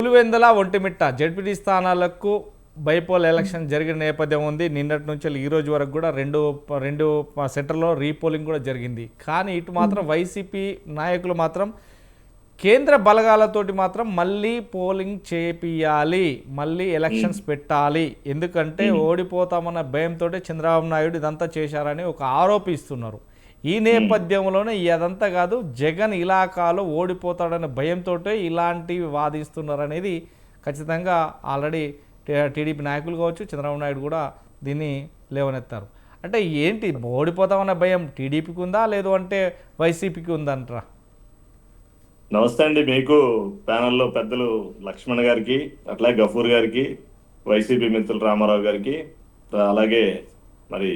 Pulivendula Vontimitta ZPT స్థానాలకు bypoll election జరిగిన నేపథ్యం ఉంది. నిన్నటి నుంచి ఈ రోజు వరకు కూడా రెండు సెంటర్లో రీపోలింగ్ కూడా జరిగింది. కానీ ఇటు మాత్రం వైసీపీ నాయకులు మాత్రం కేంద్ర బలగాలతోటి మాత్రం మళ్ళీ పోలింగ్ చేపియాలి, మళ్ళీ ఎలక్షన్స్ పెట్టాలి, ఎందుకంటే ఓడిపోతామన్న భయంతో చంద్రబాబు నాయుడు ఇదంతా చేశారని ఒక ఆరోపిస్తున్నారు. ఈ నేపథ్యంలోనే అదంతా కాదు, జగన్ ఇలాకాలో ఓడిపోతాడనే భయంతో ఇలాంటివి వాదిస్తున్నారు అనేది ఖచ్చితంగా ఆల్రెడీ టీడీపీ నాయకులు కావచ్చు, చంద్రబాబు నాయుడు కూడా దీన్ని లేవనెత్తారు. అంటే ఏంటి, ఓడిపోతామన్న భయం టీడీపీకి ఉందా లేదు అంటే వైసీపీకి ఉందంటారా? నమస్తే అండి. మీకు ప్యానల్లో పెద్దలు లక్ష్మణ్ గారికి, అట్లాగే గఫూర్ గారికి, వైసీపీ మిత్రులు రామారావు గారికి, అలాగే మరి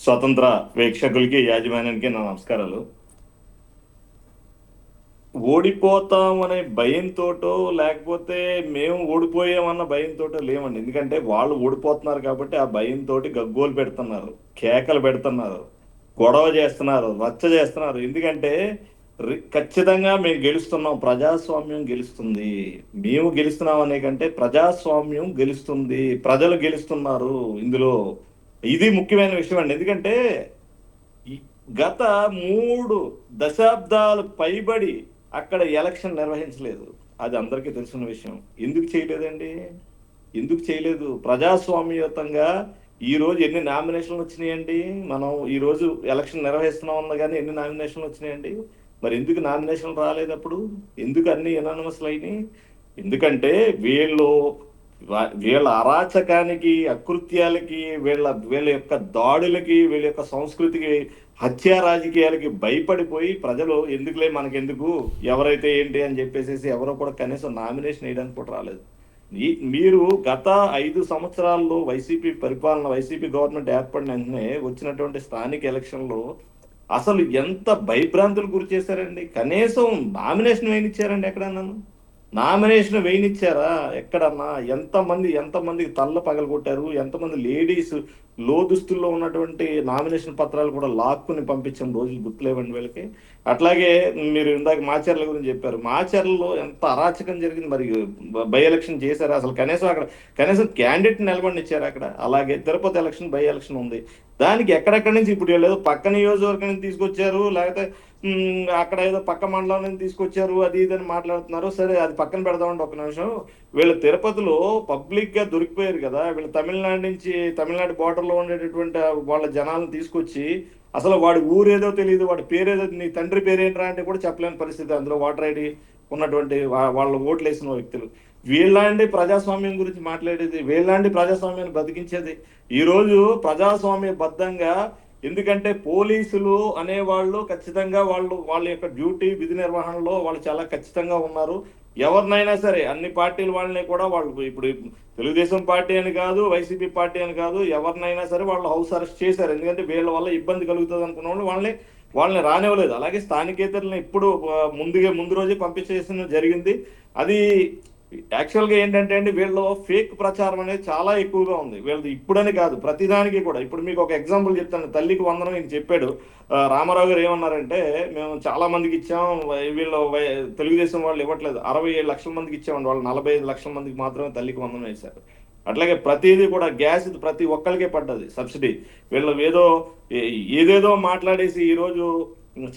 స్వతంత్ర వీక్షకులకి, యాజమాన్యానికి నా నమస్కారాలు. ఓడిపోతామనే భయంతోటో లేకపోతే మేము ఓడిపోయామన్న భయంతోటో లేమండి. ఎందుకంటే వాళ్ళు ఓడిపోతున్నారు కాబట్టి ఆ భయంతో గగ్గోలు పెడుతున్నారు, కేకలు పెడుతున్నారు, గొడవ చేస్తున్నారు, రచ్చ చేస్తున్నారు. ఎందుకంటే ఖచ్చితంగా మేము గెలుస్తున్నాం, ప్రజాస్వామ్యం గెలుస్తుంది, మేము గెలుస్తున్నాం అనే కంటే ప్రజాస్వామ్యం గెలుస్తుంది, ప్రజలు గెలుస్తున్నారు ఇందులో. ఇది ముఖ్యమైన విషయం అండి. ఎందుకంటే గత 3 దశాబ్దాలు పైబడి అక్కడ ఎలక్షన్ నిర్వహించలేదు. అది అందరికీ తెలిసిన విషయం. ఎందుకు చేయలేదండి? ఎందుకు చేయలేదు? ప్రజాస్వామ్యయుతంగా ఈ రోజు ఎన్ని నామినేషన్లు వచ్చినాయండి? మనం ఈ రోజు ఎలక్షన్ నిర్వహిస్తున్నాం అన్న కానీ ఎన్ని నామినేషన్లు వచ్చినాయండి? మరి ఎందుకు నామినేషన్లు రాలేదు అప్పుడు? ఎందుకు అన్ని ఎనానమస్లు అయినాయి? ఎందుకంటే వీళ్ళ అరాచకానికి, అకృత్యాలకి, వీళ్ళ యొక్క దాడులకి, వీళ్ళ యొక్క సంస్కృతికి, హత్యా రాజకీయాలకి భయపడిపోయి ప్రజలు ఎందుకులే మనకెందుకు, ఎవరైతే ఏంటి అని చెప్పేసి ఎవరో కూడా కనీసం నామినేషన్ వేయడానికి కూడా రాలేదు. మీరు గత 5 సంవత్సరాల్లో వైసీపీ పరిపాలన, వైసీపీ గవర్నమెంట్ ఏర్పడిన వెంటనే వచ్చినటువంటి స్థానిక ఎలక్షన్లో అసలు ఎంత భయభ్రాంతులు గురి చేశారండి. కనీసం నామినేషన్ వేయనిచ్చారండి ఎక్కడన్నా? నామినేషన్ వేయనిచ్చారా ఎక్కడన్నా? ఎంతమందికి తల్ల పగలగొట్టారు, ఎంతమంది లేడీస్ లోదుస్తుల్లో ఉన్నటువంటి నామినేషన్ పత్రాలు కూడా లాక్కుని పంపించిన రోజులు గుర్తులేవండి వీళ్ళకి. అట్లాగే మీరు ఇందాక మాచర్ల గురించి చెప్పారు. మాచర్లలో ఎంత అరాచకం జరిగింది. మరి బై ఎలక్షన్ చేశారు అసలు? కనీసం క్యాండిడేట్ నిలబడినిచ్చారు అక్కడ. అలాగే తిరుపతి ఎలక్షన్ బై ఎలక్షన్ ఉంది, దానికి ఎక్కడెక్కడి నుంచి ఇప్పుడు ఏదో పక్క నియోజకవర్గం నుంచి తీసుకొచ్చారు, లేకపోతే అక్కడ ఏదో పక్క మండలం నుంచి తీసుకొచ్చారు, అది ఇదని మాట్లాడుతున్నారు. సరే, అది పక్కన పెడదామండి ఒక నిమిషం. వీళ్ళు తిరుపతిలో పబ్లిక్ గా దొరికిపోయారు కదా. వీళ్ళు తమిళనాడు బోర్డర్లో ఉండేటటువంటి వాళ్ళ జనాలను తీసుకొచ్చి అసలు వాడి ఊరేదో తెలియదు, వాడి పేరేదో, నీ తండ్రి పేరేంట్రా అంటే కూడా చెప్పలేని పరిస్థితి. అందులో ఓటర్ ఐడి ఉన్నటువంటి వాళ్ళ ఓట్లు వేసిన వ్యక్తులు. వీళ్ళండి ప్రజాస్వామ్యం గురించి మాట్లాడేది, వీళ్ళండి ప్రజాస్వామ్యాన్ని బతికించేది. ఈరోజు ప్రజాస్వామ్య బద్ధంగా, ఎందుకంటే పోలీసులు అనేవాళ్ళు ఖచ్చితంగా వాళ్ళ యొక్క డ్యూటీ, విధి నిర్వహణలో వాళ్ళు చాలా ఖచ్చితంగా ఉన్నారు. ఎవరినైనా సరే, అన్ని పార్టీల వాళ్ళని కూడా వాళ్ళు, ఇప్పుడు తెలుగుదేశం పార్టీ అని కాదు, వైసీపీ పార్టీ అని కాదు, ఎవరినైనా సరే వాళ్ళు హౌస్ అరెస్ట్ చేశారు. ఎందుకంటే వీళ్ళ వల్ల ఇబ్బంది కలుగుతుంది అనుకున్న వాళ్ళని రానివ్వలేదు. అలాగే స్థానికేతరులను ఇప్పుడు ముందు రోజే పంపించేసిన జరిగింది. అది యాక్చువల్గా ఏంటంటే అండి, వీళ్ళు ఫేక్ ప్రచారం అనేది చాలా ఎక్కువగా ఉంది. వీళ్ళది ఇప్పుడని కాదు, ప్రతిదానికి కూడా. ఇప్పుడు మీకు ఒక ఎగ్జాంపుల్ చెప్తాను. తల్లికి వందనం ఈయన చెప్పాడు. రామారావు గారు ఏమన్నారంటే, మేము చాలా మందికి ఇచ్చాం, వీళ్ళు తెలుగుదేశం వాళ్ళు ఇవ్వట్లేదు. 67 లక్షల మందికి ఇచ్చామండి, వాళ్ళు 45 లక్షల మందికి మాత్రమే తల్లికి వందనం వేశారు. అట్లాగే ప్రతిదీ కూడా గ్యాస్ ప్రతి ఒక్కరికే పడ్డది సబ్సిడీ. వీళ్ళు ఏదేదో మాట్లాడేసి ఈరోజు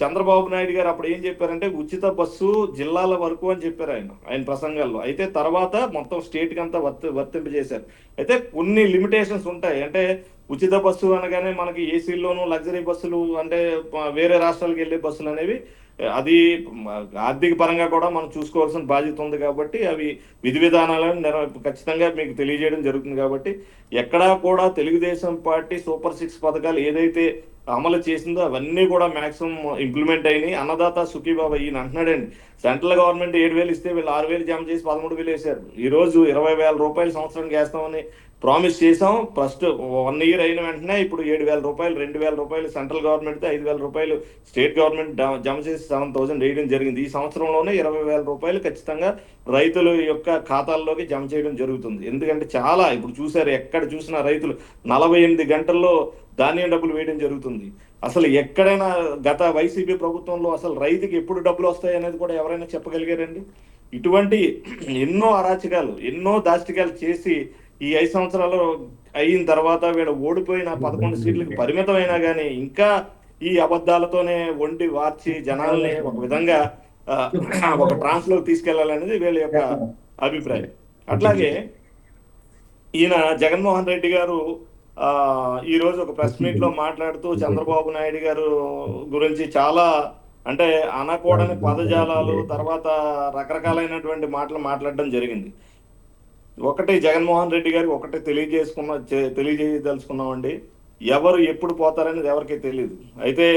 చంద్రబాబు నాయుడు గారు అప్పుడు ఏం చెప్పారంటే, ఉచిత బస్సు జిల్లాల వరకు అని చెప్పారు ఆయన ప్రసంగాల్లో. అయితే తర్వాత మొత్తం స్టేట్కి అంతా వర్తింపజేశారు. అయితే కొన్ని లిమిటేషన్స్ ఉంటాయి. అంటే ఉచిత బస్సు అనగానే మనకి ఏసీల్లోనూ లగ్జరీ బస్సులు, అంటే వేరే రాష్ట్రాలకు వెళ్ళే బస్సులు అనేవి, అది ఆర్థిక పరంగా కూడా మనం చూసుకోవాల్సిన బాధ్యత ఉంది. కాబట్టి అవి విధి విధానాలను ఖచ్చితంగా మీకు తెలియజేయడం జరుగుతుంది. కాబట్టి ఎక్కడా కూడా తెలుగుదేశం పార్టీ సూపర్ 6 పథకాలు ఏదైతే అమలు చేసిందో అవన్నీ కూడా మాక్సిమం ఇంప్లిమెంట్ అయినాయి. అన్నదాత సుఖీబాబా ఈయన అంటున్నాడండి, సెంట్రల్ గవర్నమెంట్ 7,000 ఇస్తే వీళ్ళు 6,000 జమ చేసి 13,000 వేశారు. ఈ రోజు 20,000 రూపాయలు సంవత్సరానికి వేస్తామని ప్రామిస్ చేసాం. ఫస్ట్ 1 ఇయర్ అయిన వెంటనే ఇప్పుడు 7,000 రూపాయలు, 2,000 రూపాయలు సెంట్రల్ గవర్నమెంట్, 5,000 రూపాయలు స్టేట్ గవర్నమెంట్ జమ చేసి 7,000 వేయడం జరిగింది. ఈ సంవత్సరంలోనే 20,000 రూపాయలు ఖచ్చితంగా రైతుల యొక్క ఖాతాల్లోకి జమ చేయడం జరుగుతుంది. ఎందుకంటే చాలా, ఇప్పుడు చూసారు, ఎక్కడ చూసినా రైతులు 48 గంటల్లో ధాన్యం డబ్బులు వేయడం జరుగుతుంది. అసలు ఎక్కడైనా గత వైసీపీ ప్రభుత్వంలో అసలు రైతుకి ఎప్పుడు డబ్బులు వస్తాయి అనేది కూడా ఎవరైనా చెప్పగలిగారండి? ఇటువంటి ఎన్నో అరాచకాలు, ఎన్నో దాష్టికాలు చేసి ఈ 5 సంవత్సరాలు అయిన తర్వాత వీళ్ళు ఓడిపోయిన 11 సీట్లకు పరిమితమైనా కానీ ఇంకా ఈ అబద్ధాలతోనే వండి వార్చి జనాల్ని ఒక విధంగా ఒక ట్రాన్స్ లోకి తీసుకెళ్లాలనేది వీళ్ళ యొక్క అభిప్రాయం. అట్లాగే ఈయన జగన్మోహన్ రెడ్డి గారు ఈ రోజు ఒక ప్రెస్ మీట్ లో మాట్లాడుతూ చంద్రబాబు నాయుడు గారు గురించి చాలా అంటే అనకూడని పదజాలాలు, తర్వాత రకరకాలైనటువంటి మాటలు మాట్లాడడం జరిగింది. ఒకటి జగన్మోహన్ రెడ్డి గారికి ఒకటి తెలియజేయదలుచుకున్నామండి. ఎవరు ఎప్పుడు పోతారనేది ఎవరికీ తెలియదు. అయితే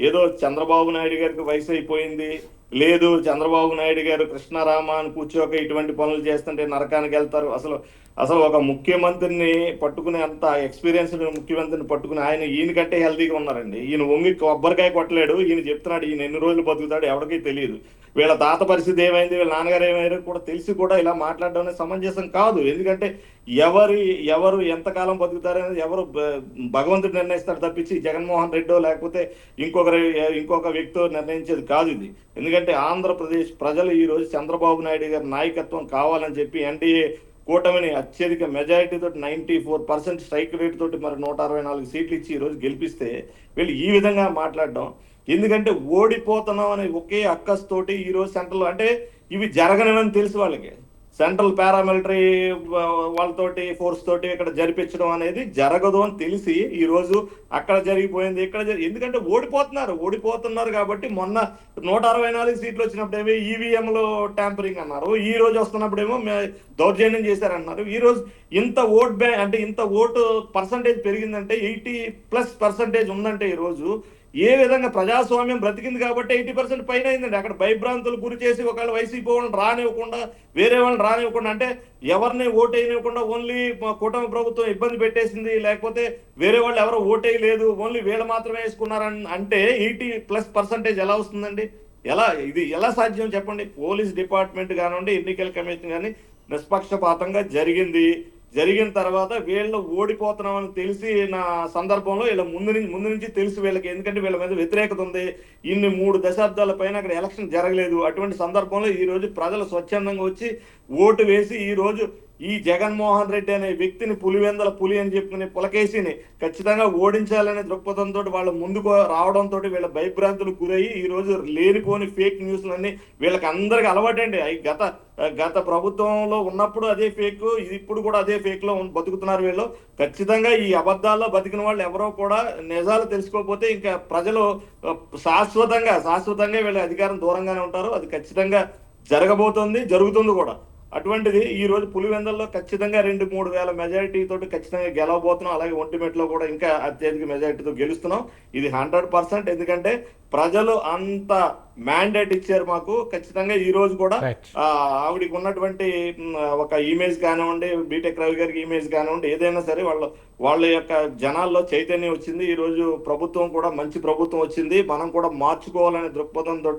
ఏదో చంద్రబాబు నాయుడు గారికి వయసు అయిపోయింది, లేదు చంద్రబాబు నాయుడు గారు కృష్ణారామ అని కూర్చోక ఇటువంటి పనులు చేస్తుంటే నరకానికి వెళ్తారు. అసలు అసలు ఒక ముఖ్యమంత్రిని పట్టుకునే అంత ఎక్స్పీరియన్స్డ్ ముఖ్యమంత్రిని పట్టుకుని ఆయన ఈయనకంటే హెల్తీగా ఉన్నారండి. ఈయన వంగి కొబ్బరికాయ కొట్టలేడు. ఈయన చెప్తున్నాడు ఈయన ఎన్ని రోజులు బతుకుతాడు ఎవరికీ తెలియదు. వీళ్ళ తాత పరిస్థితి ఏమైంది, వీళ్ళ నాన్నగారు ఏమైనా కూడా తెలిసి కూడా ఇలా మాట్లాడడం అనేది సమంజసం కాదు. ఎందుకంటే ఎవరు ఎంతకాలం బతుకుతారనేది ఎవరు భగవంతుడు నిర్ణయిస్తారు తప్పించి జగన్మోహన్ రెడ్డో లేకపోతే ఇంకొక వ్యక్తో నిర్ణయించేది కాదు ఇది. ఎందుకంటే ఆంధ్రప్రదేశ్ ప్రజలు ఈ రోజు చంద్రబాబు నాయుడు గారి నాయకత్వం కావాలని చెప్పి ఎన్డీఏ కూటమిని అత్యధిక మెజారిటీ తోటి 94% స్ట్రైక్ రేట్ తోటి మరి 164 సీట్లు ఇచ్చి ఈ రోజు గెలిపిస్తే వీళ్ళు ఈ విధంగా మాట్లాడడం, ఎందుకంటే ఓడిపోతున్నాం అనే ఒకే అక్కస్తోటి ఈ రోజు సెంట్రల్ అంటే ఇవి జరగనివని తెలుసు వాళ్ళకి. సెంట్రల్ పారామిలిటరీ వాళ్ళతోటి ఫోర్స్ తోటి ఇక్కడ జరిపించడం అనేది జరగదు అని తెలిసి ఈ రోజు అక్కడ జరిగిపోయింది ఇక్కడ ఎందుకంటే ఓడిపోతున్నారు కాబట్టి మొన్న 164 సీట్లు వచ్చినప్పుడేమో ఈవీఎంలో ట్యాంపరింగ్ అన్నారు, ఈ రోజు వస్తున్నప్పుడేమో దౌర్జన్యం చేశారన్నారు. ఈ రోజు ఇంత ఓట్ బ్యాంక్ అంటే ఇంత ఓటు పర్సంటేజ్ పెరిగిందంటే 80+% ఉందంటే ఈ రోజు ఏ విధంగా ప్రజాస్వామ్యం బ్రతికింది కాబట్టి 80% పైన అయిందండి. అక్కడ భయభ్రాంతులు గురి చేసి ఒకవేళ వైసీపీ వాళ్ళని రానివ్వకుండా వేరే వాళ్ళని రానివ్వకుండా అంటే ఎవరిని ఓటేయనివ్వకుండా ఓన్లీ కూటమి ప్రభుత్వం ఇబ్బంది పెట్టేసింది, లేకపోతే వేరే వాళ్ళు ఎవరో ఓటేయలేదు ఓన్లీ వీళ్ళు మాత్రమే వేసుకున్నారని అంటే 80+% ఎలా వస్తుందండి? ఇది ఎలా సాధ్యం చెప్పండి? పోలీస్ డిపార్ట్మెంట్ కానివ్వండి, ఎన్నికల కమిషన్ కానీ నిష్పక్షపాతంగా జరిగిన తర్వాత వీళ్ళు ఓడిపోతున్నామని తెలిసి నా సందర్భంలో వీళ్ళ ముందు నుంచి తెలుసు వీళ్ళకి, ఎందుకంటే వీళ్ళ మీద వ్యతిరేకత ఉంది. ఇన్ని 3 దశాబ్దాల పైన అక్కడ ఎలక్షన్ జరగలేదు. అటువంటి సందర్భంలో ఈ రోజు ప్రజలు స్వచ్ఛందంగా వచ్చి ఓటు వేసి ఈ రోజు ఈ జగన్మోహన్ రెడ్డి అనే వ్యక్తిని పులివెందల పులి అని చెప్పుకునే పులకేసిని ఖచ్చితంగా ఓడించాలనే దృక్పథంతో వాళ్ళు ముందుకు రావడంతో వీళ్ళ భయభ్రాంతులు గురయ్యి ఈ రోజు లేనిపోని ఫేక్ న్యూస్లన్నీ వీళ్ళకి అందరికి అలవాటండి. గత ప్రభుత్వంలో ఉన్నప్పుడు అదే ఫేక్, ఇప్పుడు కూడా అదే ఫేక్ లో బతుకుతున్నారు వీళ్ళు. ఖచ్చితంగా ఈ అబద్ధాల్లో బతికిన వాళ్ళు ఎవరో కూడా నిజాలు తెలుసుకోకపోతే ఇంకా ప్రజలు శాశ్వతంగా వీళ్ళ అధికారం దూరంగానే ఉంటారు. అది ఖచ్చితంగా జరుగుతుంది కూడా. అటువంటిది ఈ రోజు పులివెందల్లో ఖచ్చితంగా 2-3 వేల మెజారిటీ తోటి ఖచ్చితంగా గెలవబోతున్నాం. అలాగే ఒంటిమిట్టలో కూడా ఇంకా అత్యధిక మెజారిటీతో గెలుస్తున్నాం. ఇది 100%. ఎందుకంటే ప్రజలు అంత మ్యాండేట్ ఇచ్చారు మాకు. ఖచ్చితంగా ఈ రోజు కూడా ఆవిడికి ఉన్నటువంటి ఒక ఇమేజ్ కానివ్వండి, బీటెక్ రవి గారికి ఇమేజ్ కానివ్వండి, ఏదైనా సరే వాళ్ళ యొక్క జనాల్లో చైతన్యం వచ్చింది. ఈ రోజు ప్రభుత్వం కూడా మంచి ప్రభుత్వం వచ్చింది, మనం కూడా మార్చుకోవాలనే దృక్పథంతో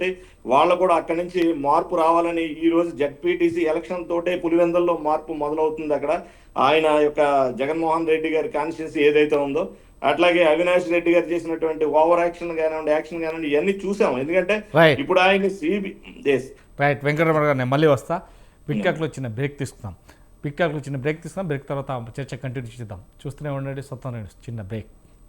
వాళ్ళు కూడా అక్కడి నుంచి మార్పు రావాలని ఈ రోజు జెడ్పీటీసీ ఎలక్షన్ తోటే పులివెందల్లో మార్పు మొదలవుతుంది. అక్కడ ఆయన యొక్క జగన్మోహన్ రెడ్డి గారి కాన్స్టిట్యున్సీ ఏదైతే ఉందో, అట్లాగే అవినాష్ రెడ్డి గారు చేసినటువంటి ఓవర్ యాక్షన్ కానివ్వండి ఇవన్నీ చూసాము. ఎందుకంటే ఇప్పుడు ఆయన రైట్ వెంకటరమణ గారు, నేను మళ్ళీ వస్తా. పిక్కాక్లో చిన్న బ్రేక్ తీసుకుందాం. బ్రేక్ తర్వాత చర్చ కంటిన్యూ చేద్దాం. చూస్తూనే ఉండండి, చిన్న బ్రేక్.